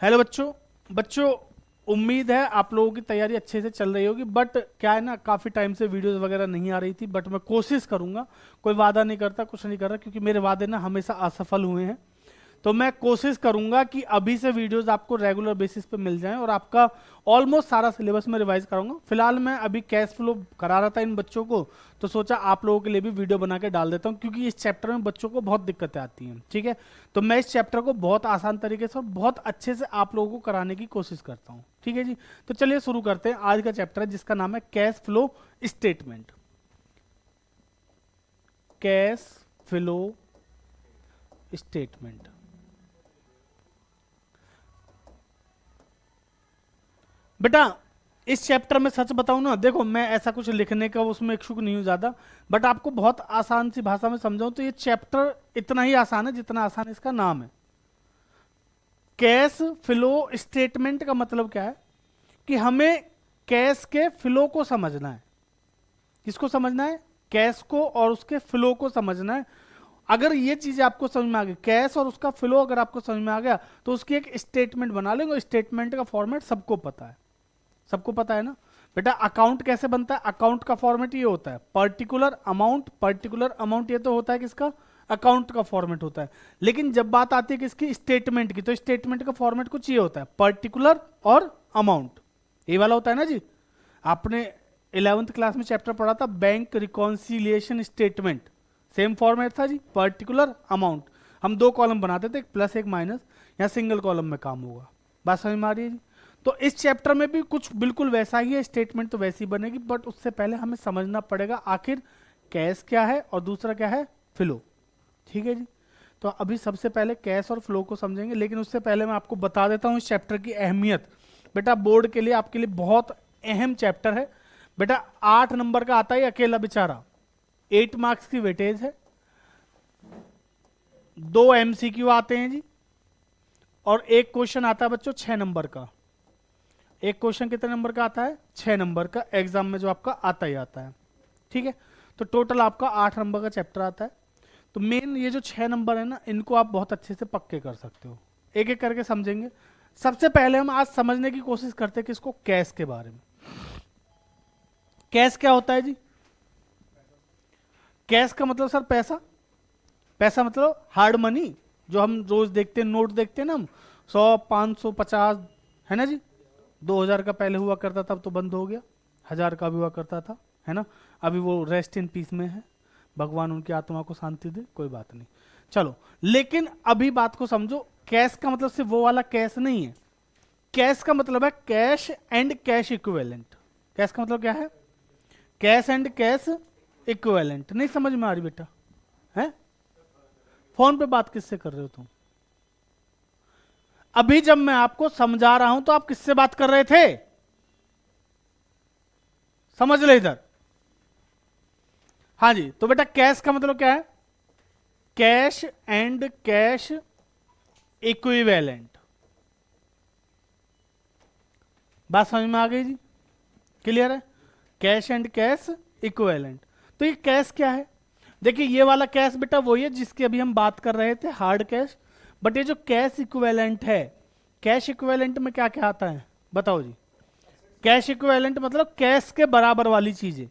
Hello बच्चों। बच्चों, उम्मीद है आप लोगों की तैयारी अच्छे से चल रही होगी। बट क्या है ना, काफ़ी टाइम से वीडियोस वगैरह नहीं आ रही थी। बट मैं कोशिश करूंगा, कोई वादा नहीं करता, कुछ नहीं कर रहा, क्योंकि मेरे वादे ना हमेशा असफल हुए हैं। तो मैं कोशिश करूंगा कि अभी से वीडियोस आपको रेगुलर बेसिस पे मिल जाएं और आपका ऑलमोस्ट सारा सिलेबस में रिवाइज कराऊंगा। फिलहाल मैं अभी कैश फ्लो करा रहा था इन बच्चों को, तो सोचा आप लोगों के लिए भी वीडियो बना के डाल देता हूं, क्योंकि इस चैप्टर में बच्चों को बहुत दिक्कतें आती हैं। ठीक है, तो मैं इस चैप्टर को बहुत आसान तरीके से और बहुत अच्छे से आप लोगों को कराने की कोशिश करता हूँ। ठीक है जी, तो चलिए शुरू करते हैं। आज का चैप्टर है जिसका नाम है cash flow statement. Cash flow statement. बेटा, इस चैप्टर में सच बताऊं ना, देखो मैं ऐसा कुछ लिखने का उसमें इच्छुक नहीं हूं ज्यादा, बट आपको बहुत आसान सी भाषा में समझाऊं तो ये चैप्टर इतना ही आसान है जितना आसान इसका नाम है। कैश फ्लो स्टेटमेंट का मतलब क्या है कि हमें कैश के फ्लो को समझना है। किसको समझना है? कैश को और उसके फ्लो को समझना है। अगर ये चीज आपको समझ में आ गई, कैश और उसका फ्लो अगर आपको समझ में आ गया, तो उसकी एक स्टेटमेंट बना लेंगे। स्टेटमेंट का फॉर्मेट सबको पता है, सबको पता है ना बेटा। अकाउंट कैसे बनता है? अकाउंट का फॉर्मेट ये होता है पर्टिकुलर अमाउंट। पर्टिकुलर अमाउंट ये तो होता है किसका? अकाउंट का फॉर्मेट होता है। लेकिन जब बात आती है किसकी? स्टेटमेंट की, तो स्टेटमेंट का फॉर्मेट कुछ ये होता है पर्टिकुलर और अमाउंट। ये वाला होता है ना जी। आपने 11th क्लास में चैप्टर पढ़ा था bank reconciliation statement. Same format था जी, पर्टिकुलर अमाउंट। हम दो कॉलम बनाते थे, एक प्लस एक माइनस। यहाँ सिंगल कॉलम में काम होगा। बात समझ में आ रही है जी? तो इस चैप्टर में भी कुछ बिल्कुल वैसा ही है। स्टेटमेंट तो वैसी बनेगी, बट उससे पहले हमें समझना पड़ेगा आखिर कैश क्या है और दूसरा क्या है? फ्लो। ठीक है जी, तो अभी सबसे पहले कैश और फ्लो को समझेंगे, लेकिन उससे पहले मैं आपको बता देता हूँ इस चैप्टर की अहमियत। बेटा बोर्ड के लिए, आपके लिए बहुत अहम चैप्टर है। बेटा 8 नंबर का आता है अकेला बेचारा, 8 मार्क्स की वेटेज है, 2 एमसीक्यू आते हैं जी, और एक क्वेश्चन आता है बच्चों 6 नंबर का। एक क्वेश्चन कितने नंबर का आता है? 6 नंबर का, एग्जाम में जो आपका आता ही आता है। ठीक है, तो टोटल आपका 8 नंबर का चैप्टर आता है। तो मेन ये जो 6 नंबर है ना, इनको आप बहुत अच्छे से पक्के कर सकते हो। एक एक करके समझेंगे। सबसे पहले हम आज समझने की कोशिश करते हैं किसको? कैश के बारे में। कैश क्या होता है जी? कैश का मतलब सर पैसा। पैसा मतलब हार्ड मनी, जो हम रोज देखते हैं, नोट देखते हैं ना हम, 100, 500, 50, है ना जी। 2000 का पहले हुआ करता था, अब तो बंद हो गया। 1000 का भी हुआ करता था, है ना। अभी वो रेस्ट इन पीस में है, भगवान उनकी आत्मा को शांति दे, कोई बात नहीं। चलो, लेकिन अभी बात को समझो। कैश का मतलब सिर्फ वो वाला कैश नहीं है। कैश का मतलब है cash and cash equivalent. Cash का मतलब क्या है? Cash and cash equivalent. नहीं समझ में आ रही बेटा? है? फोन पे बात किससे कर रहे हो तुम? अभी जब मैं आपको समझा रहा हूं तो आप किससे बात कर रहे थे? समझ ले इधर। हाँ जी, तो बेटा कैश का मतलब क्या है? Cash and cash equivalent. बात समझ में आ गई जी? क्लियर है? Cash and cash equivalent. तो ये कैश क्या है? देखिए, ये वाला कैश बेटा वही है जिसकी अभी हम बात कर रहे थे, हार्ड कैश। बट ये जो कैश इक्विवेलेंट है, कैश इक्विवेलेंट में क्या क्या आता है बताओ जी? कैश इक्विवेलेंट मतलब कैश के बराबर वाली चीजें,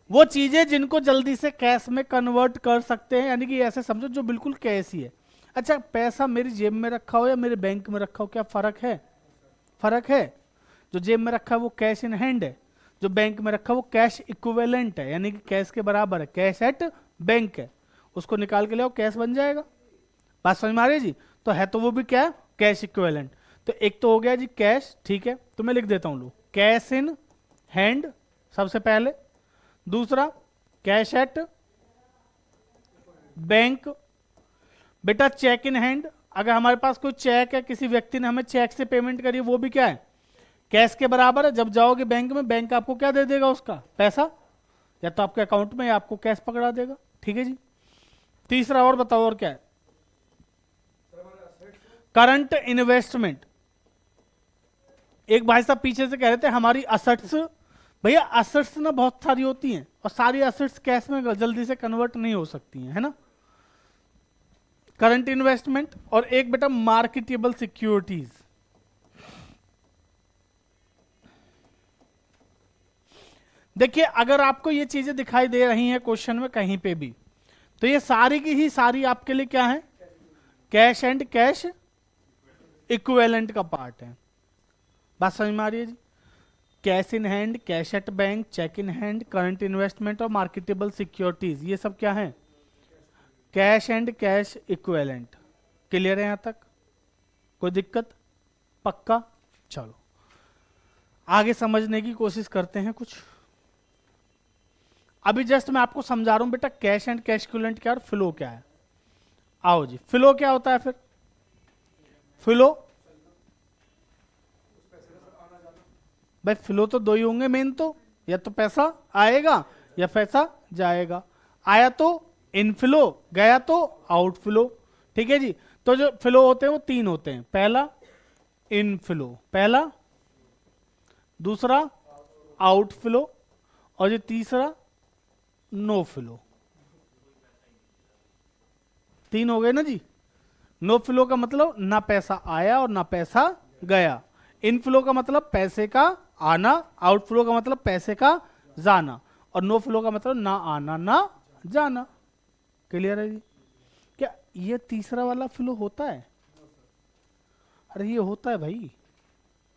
वो चीजें जिनको जल्दी से कैश में कन्वर्ट कर सकते हैं, यानी कि ऐसे समझो जो बिल्कुल कैश ही है। अच्छा, पैसा मेरी जेब में रखा हो या मेरे बैंक में रखा हो, क्या फर्क है? फर्क है। जो जेब में रखा है वो कैश इन हैंड है, जो बैंक में रखा है वो कैश इक्विवेलेंट है, यानी कि कैश के बराबर है, कैश एट बैंक है। उसको निकाल के ले आओ, कैश बन जाएगा। बात समझ में आ रही है जी? तो है तो वो भी क्या है? Cash equivalent. तो एक तो हो गया जी कैश, ठीक है, तो मैं लिख देता हूं लो, कैश इन हैंड सबसे पहले। दूसरा कैश एट बैंक। बेटा चेक इन हैंड, अगर हमारे पास कोई चेक है, किसी व्यक्ति ने हमें चेक से पेमेंट करी, वो भी क्या है? कैश के बराबर है। जब जाओगे बैंक में, बैंक आपको क्या दे देगा? उसका पैसा, या तो आपके अकाउंट में या आपको कैश पकड़ा देगा। ठीक है जी। तीसरा और बताओ, और क्या है? Current investment. एक भाई साहब पीछे से कह रहे थे हमारी असेट्स। भैया असेट्स ना बहुत सारी होती हैं, और सारी असेट्स कैश में जल्दी से कन्वर्ट नहीं हो सकती हैं, है ना। Current investment. और एक बेटा मार्केटेबल सिक्योरिटीज। देखिए अगर आपको ये चीजें दिखाई दे रही हैं क्वेश्चन में कहीं पे भी, तो ये सारी की ही सारी आपके लिए क्या है, कैश एंड कैश इक्विवेलेंट का पार्ट है। बात समझ में आ रही है जी? Cash in hand, cash at bank, cheque in hand, current investment और मार्केटेबल सिक्योरिटीज, ये सब क्या है, cash and cash equivalent. Clear है यहां तक? कोई दिक्कत? पक्का? चलो आगे समझने की कोशिश करते हैं कुछ। अभी जस्ट मैं आपको समझा रहा हूं बेटा कैश एंड कैश इक्विवेलेंट क्या और फ्लो क्या है। आओ जी, फ्लो क्या होता है फिर? फ्लो भाई फ्लो तो दो ही होंगे मेन, तो या तो पैसा आएगा या पैसा जाएगा। आया तो इनफ्लो, गया तो आउटफ्लो। ठीक है जी? तो जो फ्लो होते हैं वो तीन होते हैं, पहला इनफ्लो, पहला, दूसरा आउटफ्लो, और ये तीसरा नो फ्लो। तीन हो गए ना जी? नो फ्लो का मतलब ना पैसा आया और ना पैसा गया। इनफ्लो का मतलब पैसे का आना, आउटफ्लो का मतलब पैसे का जाना, और नो फ्लो का मतलब ना आना ना जाना। क्लियर है जी? क्या ये तीसरा वाला फ्लो होता है? अरे ये होता है भाई,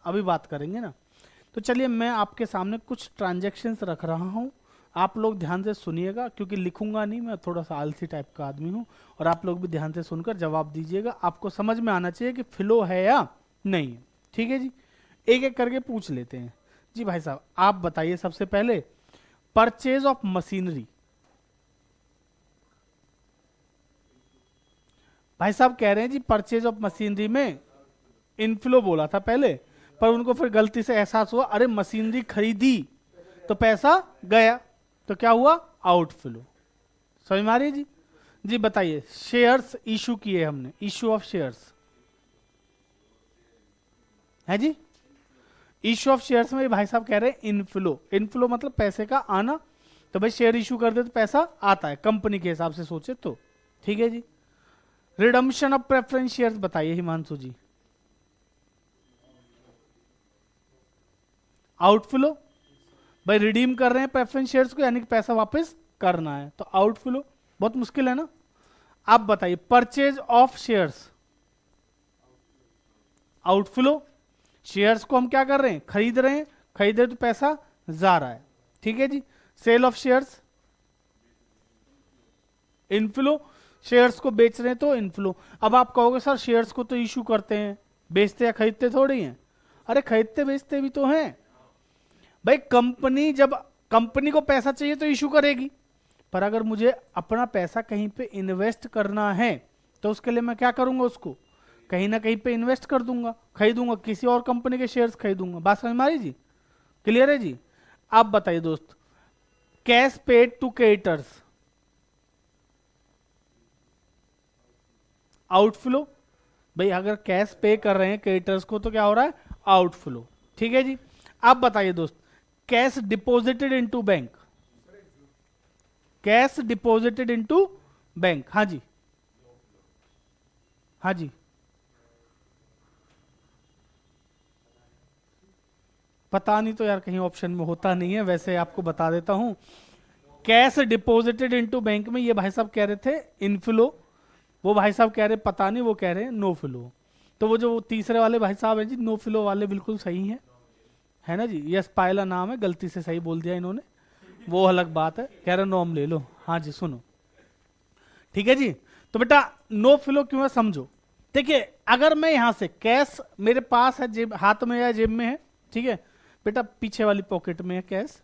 अभी बात करेंगे ना। तो चलिए मैं आपके सामने कुछ ट्रांजैक्शंस रख रहा हूं, आप लोग ध्यान से सुनिएगा, क्योंकि लिखूंगा नहीं, मैं थोड़ा सा आलसी टाइप का आदमी हूं, और आप लोग भी ध्यान से सुनकर जवाब दीजिएगा। आपको समझ में आना चाहिए कि फ्लो है या नहीं है। ठीक है जी? एक एक करके पूछ लेते हैं। जी भाई साहब आप बताइए सबसे पहले, परचेज ऑफ मशीनरी। भाई साहब कह रहे हैं जी परचेज ऑफ मशीनरी में इनफ्लो बोला था पहले, पर उनको फिर गलती से एहसास हुआ अरे मशीनरी खरीदी तो पैसा गया, तो क्या हुआ, आउटफ्लो। समझ में आ रही है जी? जी बताइए, शेयर्स इशू किए हमने, इशू ऑफ शेयर्स है जी? इशू ऑफ शेयर्स में भाई साहब कह रहे हैं इनफ्लो। इनफ्लो मतलब पैसे का आना, तो भाई शेयर इशू कर दे तो पैसा आता है कंपनी के हिसाब से सोचे तो। ठीक है जी? रिडम्पशन ऑफ प्रेफरेंस शेयर्स बताइए हिमांशु जी। आउटफ्लो, भाई रिडीम कर रहे हैं प्रेफरेंस शेयर्स को, यानी कि पैसा वापस करना है, तो आउटफ्लो। बहुत मुश्किल है ना? आप बताइए, purchase of shares, outflow. Shares को हम क्या कर रहे हैं, खरीद रहे हैं, खरीदे तो पैसा जा रहा है। ठीक है जी? Sale of shares, inflow. Shares को बेच रहे हैं तो इनफ्लो। अब आप कहोगे सर शेयर्स को तो इशू करते हैं, बेचते या खरीदते थोड़ी हैं। अरे खरीदते बेचते भी तो हैं भाई। कंपनी जब कंपनी को पैसा चाहिए तो इशू करेगी, पर अगर मुझे अपना पैसा कहीं पे इन्वेस्ट करना है तो उसके लिए मैं क्या करूंगा, उसको कहीं ना कहीं पे इन्वेस्ट कर दूंगा, खरीदूंगा, किसी और कंपनी के शेयर्स खरीदूंगा। बात समझ में आ रही जी? क्लियर है जी? आप बताइए दोस्त, cash paid to creditors, outflow. भाई अगर कैश पे कर रहे हैं क्रेडिटर्स को तो क्या हो रहा है, आउटफ्लो। ठीक है जी? आप बताइए दोस्त, cash deposited into bank, cash deposited into bank, हाँ जी, हाँ जी, पता नहीं तो यार कहीं ऑप्शन में होता नहीं है, वैसे आपको बता देता हूं। कैश डिपॉजिटेड इनटू बैंक में ये भाई साहब कह रहे थे इनफ्लो, वो भाई साहब कह रहे पता नहीं, वो कह रहे हैं नो फ्लो। तो वो जो तीसरे वाले भाई साहब हैं जी, नो फ्लो वाले बिल्कुल सही हैं, है ना जी? यस पायला नाम है, गलती से सही बोल दिया इन्होंने, वो अलग बात है, कह रहे नोम ले लो। हाँ जी सुनो, ठीक है जी? तो बेटा नो फ्लो क्यों है समझो। देखिए अगर मैं यहां से कैश मेरे पास है, जेब हाथ में या जेब में है, ठीक है बेटा, पीछे वाली पॉकेट में है कैश,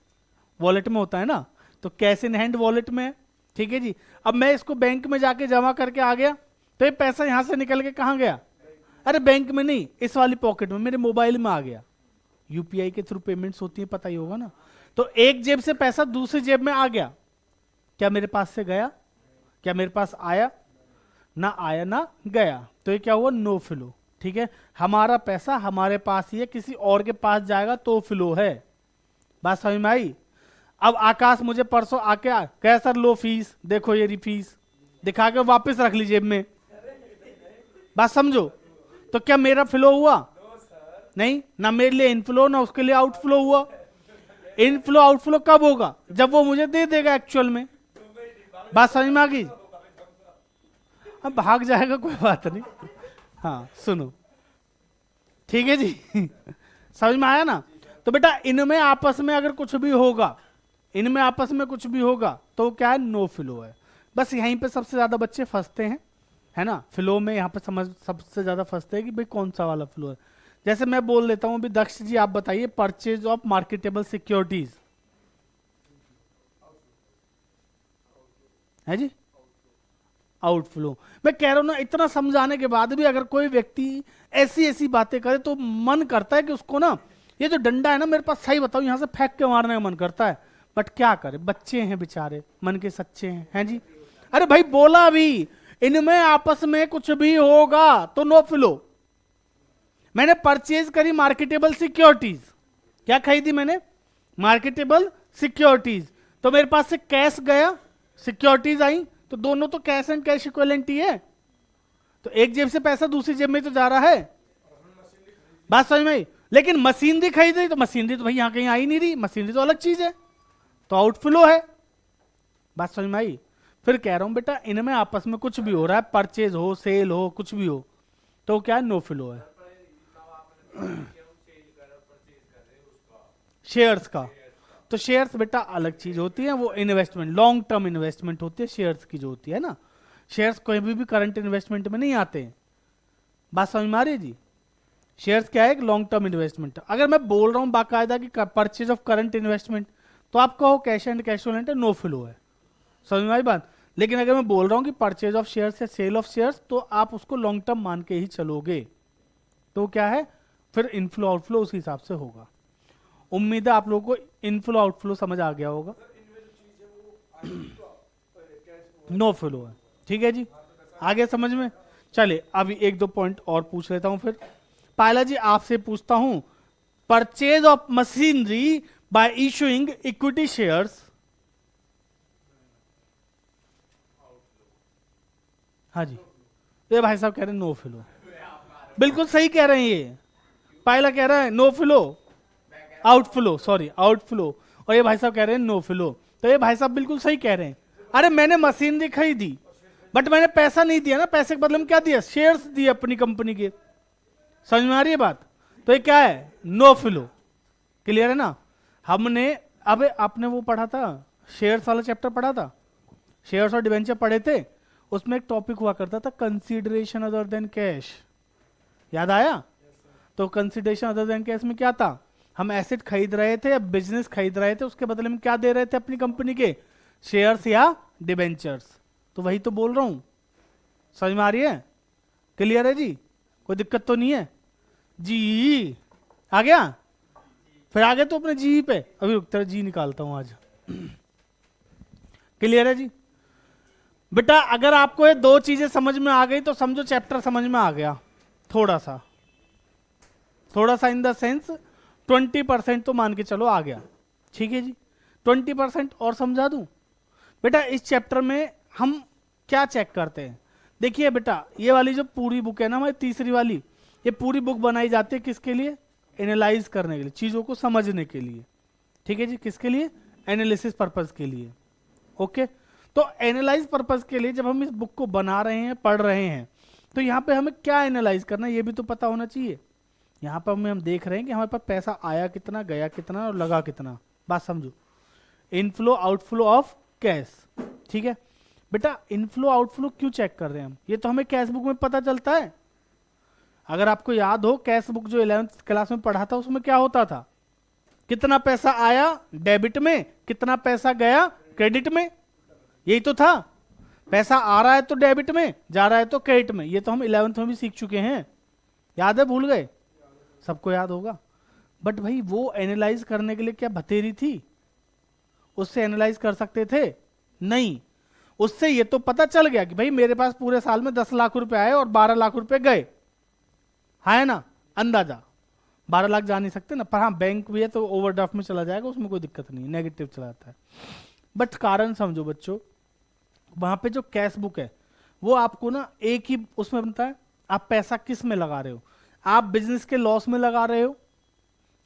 वॉलेट में होता है ना, तो कैश इन हैंड वॉलेट में है। ठीक है जी? अब मैं इसको बैंक में जाके जमा करके आ गया, तो ये पैसा यहां से निकल के कहां गया, अरे बैंक में नहीं, इस वाली पॉकेट में, मेरे मोबाइल में आ गया। यूपीआई के थ्रू पेमेंट्स होती है, पता ही होगा ना। तो एक जेब से पैसा दूसरी जेब में आ गया, क्या मेरे पास से गया, क्या मेरे पास आया, ना आया ना गया, तो ये क्या हुआ, नो फ्लो। ठीक है? हमारा पैसा हमारे पास ही है, किसी और के पास जाएगा तो फ्लो है। बात समझ में आई? अब आकाश मुझे परसों आके कह सर लो फीस, देखो ये रही फीस, दिखा के वापस रख ली जेब में। बात समझो, तो क्या मेरा फ्लो हुआ? नहीं ना, मेरे लिए इनफ्लो ना उसके लिए आउटफ्लो हुआ। इनफ्लो आउटफ्लो कब होगा? जब वो मुझे दे देगा एक्चुअल में। बात समझ में आ गई? अब भाग जाएगा कोई बात नहीं। हाँ सुनो, ठीक है जी। समझ में आया ना? तो बेटा इनमें आपस में अगर कुछ भी होगा, इनमें आपस में कुछ भी होगा तो क्या है? नो फ्लो है। बस यहीं पे सबसे ज्यादा बच्चे फंसते हैं, है ना? फ्लो में यहाँ पे समझ सबसे ज्यादा फंसते हैं कि भाई कौन सा वाला फ्लो है। जैसे मैं बोल देता हूँ अभी, दक्ष जी आप बताइए, परचेज ऑफ मार्केटेबल सिक्योरिटीज है जी, आउटफ्लो। मैं कह रहा हूं ना, इतना समझाने के बाद भी अगर कोई व्यक्ति ऐसी ऐसी बातें करे तो मन करता है कि उसको ना, ये जो डंडा है ना मेरे पास, सही बताऊं, यहां से फेंक के मारने का मन करता है। बट क्या करे, बच्चे हैं बेचारे, मन के सच्चे हैं जी। अरे भाई बोला भी, इनमें आपस में कुछ भी होगा तो नो फ्लो। मैंने परचेज करी मार्केटेबल सिक्योरिटीज, क्या खरीदी मैंने? Marketable securities. तो मेरे पास से कैश गया, सिक्योरिटीज आई, तो दोनों तो कैश एंड कैश इक्विवेलेंट ही है। तो एक जेब से पैसा दूसरी जेब में तो जा रहा है। बात समझ में आई? लेकिन मशीनरी खरीद रही, तो मशीनरी तो भाई यहां कहीं आई नहीं रही, मशीनरी तो अलग चीज है, तो आउटफ्लो है। बात समझ में आई? फिर कह रहा हूं बेटा, इनमें आपस में कुछ भी हो रहा है, परचेज हो, सेल हो, कुछ भी हो, तो क्या है? नो फ्लो है। शेयर्स का, तो शेयर्स बेटा अलग चीज होती है, वो इन्वेस्टमेंट, लॉन्ग टर्म इन्वेस्टमेंट होती है शेयर्स की जो होती है ना। शेयर्स कोई भी करंट इन्वेस्टमेंट में नहीं आते हैं। बात समझ में आ रही है जी? शेयर्स क्या है? एक लॉन्ग टर्म इन्वेस्टमेंट। अगर मैं बोल रहा हूं बाकायदा कि परचेज ऑफ करंट इन्वेस्टमेंट, तो आप कहो कैश एंड कैश इक्विवेलेंट है, नो फ्लो है। समझ में आई बात? लेकिन अगर मैं बोल रहा हूं कि परचेज ऑफ शेयर्स या सेल ऑफ शेयर्स, तो आप उसको लॉन्ग टर्म मान के ही चलोगे, तो क्या है? फिर इनफ्लो आउटफ्लो उस हिसाब से होगा। उम्मीद है आप लोगों को इनफ्लो आउटफ्लो समझ आ गया होगा। नो फ्लो है, ठीक है जी, आगे समझ में? चलिए अभी एक दो पॉइंट और पूछ लेता हूं। फिर पायला जी आपसे पूछता हूं, purchase of machinery bye issuing equity shares. हाँ जी, ये भाई साहब कह रहे हैं नो फ्लो। बिल्कुल सही कह रहे हैं ये। पायला कह रहा है no flow, outflow, sorry outflow, और ये भाई साहब कह रहे हैं नो फ्लो। तो ये भाई साहब बिल्कुल सही कह रहे हैं। अरे मैंने मशीनरी खरीदी, बट मैंने पैसा नहीं दिया ना, पैसे के बदले में क्या दिया? शेयर्स दिए अपनी कंपनी के। समझ में आ रही है बात? तो ये क्या है? No flow. क्लियर है ना? हमने, अब आपने वो पढ़ा था, शेयर्स वाला चैप्टर पढ़ा था, शेयर्स और डिवेंचर पढ़े थे, उसमें एक टॉपिक हुआ करता था कंसीडरेशन अदर देन कैश, याद आया? तो कंसीडरेशन अदर देन कैश में क्या था? हम एसेट खरीद रहे थे या बिजनेस खरीद रहे थे, उसके बदले में क्या दे रहे थे अपनी कंपनी के? शेयर्स या डिबेंचर्स। तो वही तो बोल रहा हूं। समझ में आ रही है? क्लियर है जी? कोई दिक्कत तो नहीं है जी? आ गया? फिर आगे तो अपने जी पे, अभी रुकते जी निकालता हूं आज। क्लियर है जी? बेटा अगर आपको ये दो चीजें समझ में आ गई तो समझो चैप्टर समझ में आ गया। थोड़ा सा, थोड़ा सा इन द सेंस 20% तो मान के चलो आ गया, ठीक है जी? 20% और समझा दूं? बेटा इस चैप्टर में हम क्या चेक करते हैं? देखिए बेटा, ये वाली जो पूरी बुक है ना हमारी तीसरी वाली, ये पूरी बुक बनाई जाती है किसके लिए? एनालाइज करने के लिए, चीजों को समझने के लिए, ठीक है जी? किसके लिए? एनालिसिस पर्पज के लिए। ओके, तो एनालाइज पर्पज के लिए जब हम इस बुक को बना रहे हैं, पढ़ रहे हैं, तो यहाँ पे हमें क्या एनालाइज करना है ये भी तो पता होना चाहिए। यहाँ पर हम देख रहे हैं कि हमारे पास पैसा आया कितना, गया कितना और लगा कितना। बात समझो, इनफ्लो आउटफ्लो ऑफ कैश, ठीक है बेटा? इनफ्लो आउटफ्लो क्यों चेक कर रहे हैं हम? ये तो हमें कैश बुक में पता चलता है। अगर आपको याद हो, कैश बुक जो 11th क्लास में पढ़ा था उसमें क्या होता था? कितना पैसा आया डेबिट में, कितना पैसा गया क्रेडिट में, यही तो था। पैसा आ रहा है तो डेबिट में, जा रहा है तो क्रेडिट में। ये तो हम 11th में भी सीख चुके हैं, याद है? भूल गए? सबको याद होगा। बट भाई वो एनालाइज करने के लिए क्या भतेरी थी? उससे एनालाइज कर सकते थे? नहीं। उससे ये तो पता चल गया कि भाई मेरे पास पूरे साल में 10 लाख रुपए आए और 12 लाख रुपए गए, है ना? अंदाजा 12 लाख जा नहीं सकते ना, पर हाँ बैंक भी है तो ओवरड्राफ्ट में चला जाएगा, उसमें कोई दिक्कत नहीं, नेगेटिव चला जाता है। बट कारण समझो बच्चों, वहां पे जो कैश बुक है वो आपको ना एक ही उसमें बनता है, आप पैसा किस में लगा रहे हो? आप बिजनेस के लॉस में लगा रहे हो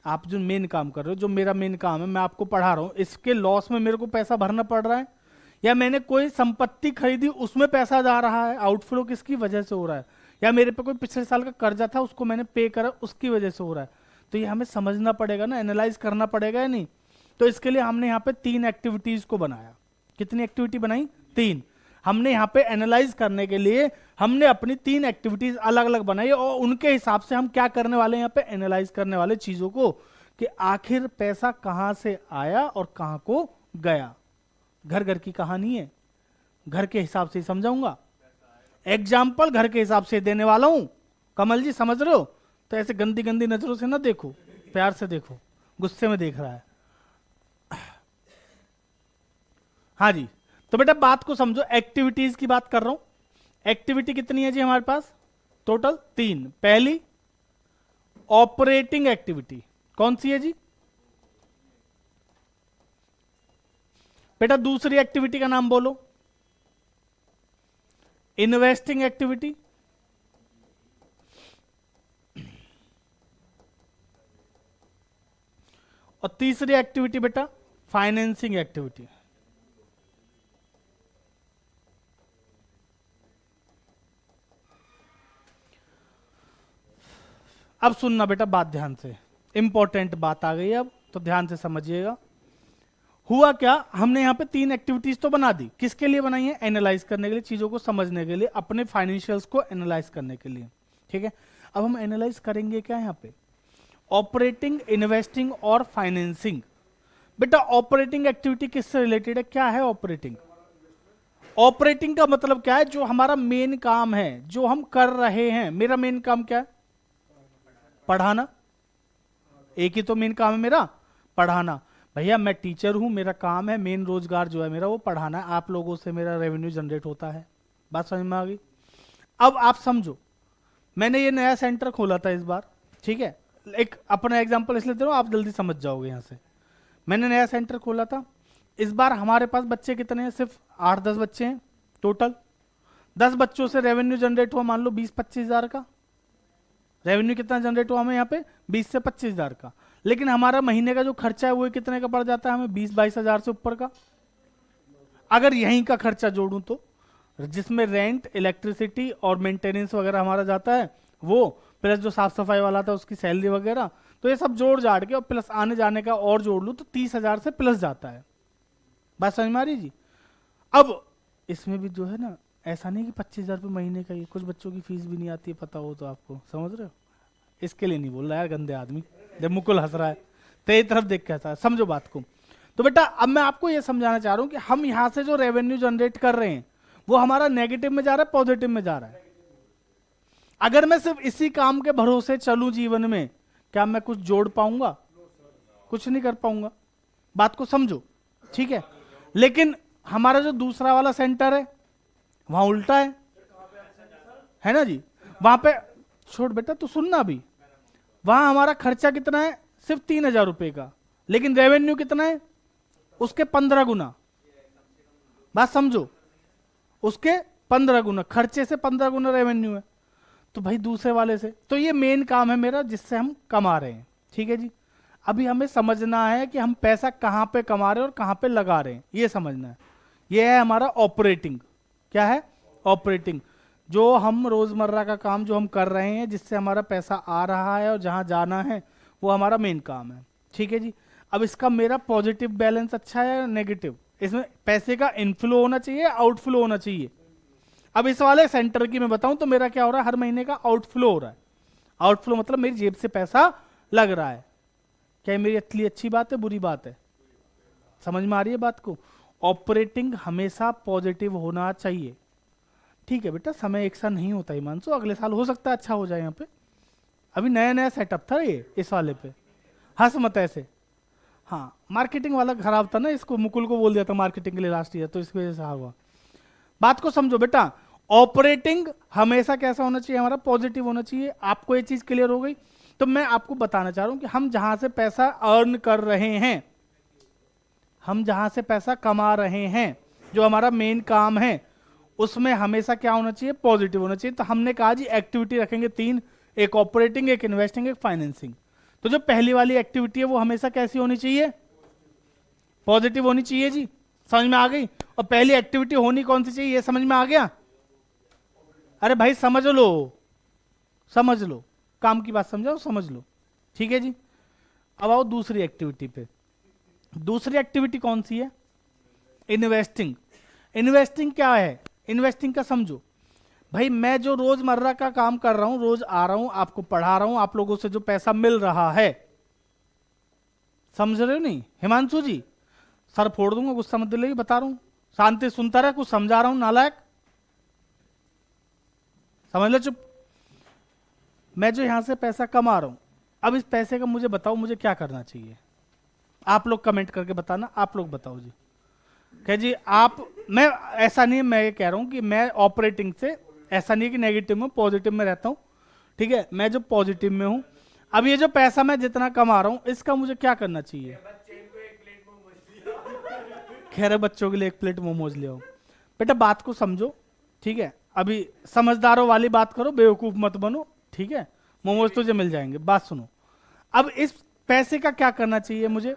आप जो मेन काम कर रहे हो, जो मेरा मेन काम है, मैं आपको पढ़ा रहा हूँ, इसके लॉस में मेरे को पैसा भरना पड़ रहा है, या मैंने कोई संपत्ति खरीदी उसमें पैसा जा रहा है, आउटफ्लो किसकी वजह से हो रहा है, या मेरे पे कोई पिछले साल का कर्जा था उसको मैंने पे करा उसकी वजह से हो रहा है। तो ये हमें समझना पड़ेगा ना, एनालाइज करना पड़ेगा या नहीं। तो इसके लिए हमने यहाँ पे 3 एक्टिविटीज को बनाया। कितनी एक्टिविटी बनाई? 3। हमने यहाँ पे एनालाइज करने के लिए हमने अपनी 3 एक्टिविटीज अलग अलग बनाई, और उनके हिसाब से हम क्या करने वाले हैं, यहाँ पे एनालाइज करने वाले चीजों को, कि आखिर पैसा कहां से आया और कहां को गया। घर घर की कहानी है, घर के हिसाब से ही समझाऊंगा, एग्जाम्पल घर के हिसाब से देने वाला हूं। कमल जी समझ रहे हो? तो ऐसे गंदी गंदी नजरों से ना देखो, प्यार से देखो, गुस्से में देख रहा है। हाँ जी, तो बेटा बात को समझो, एक्टिविटीज की बात कर रहा हूं। एक्टिविटी कितनी है जी हमारे पास? टोटल 3। पहली ऑपरेटिंग एक्टिविटी कौन सी है जी बेटा? दूसरी एक्टिविटी का नाम बोलो। Investing activity. और तीसरी एक्टिविटी बेटा फाइनेंसिंग एक्टिविटी। अब सुनना बेटा बात ध्यान से, इंपॉर्टेंट बात आ गई अब, तो ध्यान से समझिएगा। हुआ क्या, हमने यहाँ पे 3 एक्टिविटीज तो बना दी, किसके लिए बनाई है? एनालाइज करने के लिए, चीजों को समझने के लिए, अपने फाइनेंशियल्स को एनालाइज करने के लिए। ठीक है, अब हम एनालाइज करेंगे क्या यहाँ पे? ऑपरेटिंग, इन्वेस्टिंग और फाइनेंसिंग। बेटा ऑपरेटिंग एक्टिविटी किससे रिलेटेड है? क्या है ऑपरेटिंग? ऑपरेटिंग का मतलब क्या है? जो हमारा मेन काम है, जो हम कर रहे हैं। मेरा मेन काम क्या है? पढ़ाना। एक ही तो मेन काम है मेरा, पढ़ाना। भैया मैं टीचर हूं, मेरा काम है, मेन रोजगार जो है मेरा वो पढ़ाना है। आप लोगों से मेरा रेवेन्यू जनरेट होता है। बात समझ में आ गई? अब आप समझो, मैंने ये नया सेंटर खोला था इस बार, ठीक है, एक अपना एग्जांपल इसलिए दे रहा हूं, आप जल्दी समझ जाओगे यहां से। मैंने नया सेंटर खोला था, इस बार हमारे पास बच्चे कितने हैं? सिर्फ 8-10 बच्चे हैं टोटल। 10 बच्चों से रेवेन्यू जनरेट हुआ मान लो 20-25 हजार का। रेवेन्यू कितना जनरेट हुआ हमें यहाँ पे? 20 से 25 हजार का। लेकिन हमारा महीने का जो खर्चा है वो कितने का पड़ जाता है हमें? 20-22 हजार से ऊपर का। अगर यहीं का खर्चा जोड़ूं तो, जिसमें रेंट, इलेक्ट्रिसिटी और मेंटेनेंस वगैरह हमारा जाता है वो, प्लस जो साफ सफाई वाला था उसकी सैलरी वगैरह, तो ये सब जोड़ जाड़ के और प्लस आने जाने का और जोड़ लूं तो 30 हजार से प्लस जाता है। बात समझ में आ रही जी? अब इसमें भी जो है ना, ऐसा नहीं कि 25 हजार रुपये महीने का, ये कुछ बच्चों की फीस भी नहीं आती है, पता हो तो आपको, समझ रहे हो? इसके लिए नहीं बोल रहा यार, गंदे आदमी। जब मुकुल हंस रहा है तेरी तरफ देख के हंसा है, समझो बात को। तो बेटा अब मैं आपको ये समझाना चाह रहा हूं कि हम यहां से जो रेवेन्यू जनरेट कर रहे हैं वो हमारा नेगेटिव में जा रहा है, पॉजिटिव में जा रहा है? अगर मैं सिर्फ इसी काम के भरोसे चलूं जीवन में, क्या मैं कुछ जोड़ पाऊंगा? कुछ नहीं कर पाऊंगा। बात को समझो, ठीक है। लेकिन हमारा जो दूसरा वाला सेंटर है वहां उल्टा है ना जी? वहां पे छोड़ बेटा, तू सुनना अभी। वहां हमारा खर्चा कितना है? सिर्फ 3,000 रुपए का, लेकिन रेवेन्यू कितना है? उसके 15 गुना। बात समझो, उसके 15 गुना, खर्चे से 15 गुना रेवेन्यू है। तो भाई दूसरे वाले से, तो ये मेन काम है मेरा जिससे हम कमा रहे हैं, ठीक है जी। अभी हमें समझना है कि हम पैसा कहां पे कमा रहे हैं और कहां पे लगा रहे हैं, ये समझना है। ये है हमारा ऑपरेटिंग। क्या है? ऑपरेटिंग। जो हम रोजमर्रा का काम जो हम कर रहे हैं, जिससे हमारा पैसा आ रहा है और जहां जाना है, वो हमारा मेन काम है, ठीक है जी। अब इसका मेरा पॉजिटिव बैलेंस अच्छा है या नेगेटिव? इसमें पैसे का इनफ्लो होना चाहिए, आउटफ्लो होना चाहिए। अब इस वाले सेंटर की मैं बताऊं तो मेरा क्या हो रहा है? हर महीने का आउटफ्लो हो रहा है। आउटफ्लो मतलब मेरी जेब से पैसा लग रहा है। क्या मेरी इतनी अच्छी बात है, बुरी बात है? समझ में आ रही है बात को? ऑपरेटिंग हमेशा पॉजिटिव होना चाहिए, ठीक है बेटा। समय एक साथ नहीं होता हिमांशु, अगले साल हो सकता है अच्छा हो जाए। यहाँ पे अभी नया नया सेटअप था ये, इस वाले पे हंस मत ऐसे। हाँ, मार्केटिंग वाला खराब था ना, इसको मुकुल को बोल दिया था मार्केटिंग के लिए लास्ट ईयर, तो इस वजह से हुआ। बात को समझो बेटा, ऑपरेटिंग हमेशा कैसा होना चाहिए? हमारा पॉजिटिव होना चाहिए। आपको ये चीज क्लियर हो गई? तो मैं आपको बताना चाह रहा हूं कि हम जहां से पैसा अर्न कर रहे हैं, हम जहां से पैसा कमा रहे हैं, जो हमारा मेन काम है, उसमें हमेशा क्या होना चाहिए? पॉजिटिव होना चाहिए। तो हमने कहा जी एक्टिविटी रखेंगे 3, एक ऑपरेटिंग, एक इन्वेस्टिंग, एक फाइनेंसिंग। तो जो पहली वाली एक्टिविटी है वो हमेशा कैसी होनी चाहिए, पॉजिटिव होनी चाहिए जी, समझ में आ गई। और पहली एक्टिविटी होनी कौन सी चाहिए, ये समझ में आ गया। अरे भाई समझ लो, समझ लो, काम की बात समझाओ, समझ लो, ठीक है जी। अब आओ दूसरी एक्टिविटी पे। दूसरी एक्टिविटी कौन सी है, इन्वेस्टिंग। इन्वेस्टिंग क्या है, इन्वेस्टिंग का समझो भाई, मैं जो रोजमर्रा का काम कर रहा हूं, रोज आ रहा हूं, आपको पढ़ा रहा हूं, आप लोगों से जो पैसा मिल रहा है, समझ रहे हो नहीं हिमांशु जी, सर फोड़ दूंगा, गुस्सा मत दिलाइए, बता रहा हूं, शांति सुनता रहे, कुछ समझा रहा हूं, नालायक समझ लो, चुप। मैं जो यहां से पैसा कमा रहा हूं, अब इस पैसे का मुझे बताओ मुझे क्या करना चाहिए, आप लोग कमेंट करके बताना, आप लोग बताओ जी। कह जी आप, मैं ऐसा नहीं है, मैं ये कह रहा हूं कि मैं ऑपरेटिंग से, ऐसा नहीं है कि नेगेटिव में, पॉजिटिव में रहता हूं, ठीक है, मैं जो पॉजिटिव में हूं, अब ये जो पैसा मैं जितना कमा रहा हूं इसका मुझे क्या करना चाहिए, खैर बच्चों के लिए एक प्लेट मोमोज ले आओ। बेटा बात को समझो, ठीक है, अभी समझदारों वाली बात करो, बेवकूफ मत बनो, ठीक है, मोमोज तुझे मिल जाएंगे, बात सुनो। अब इस पैसे का क्या करना चाहिए मुझे,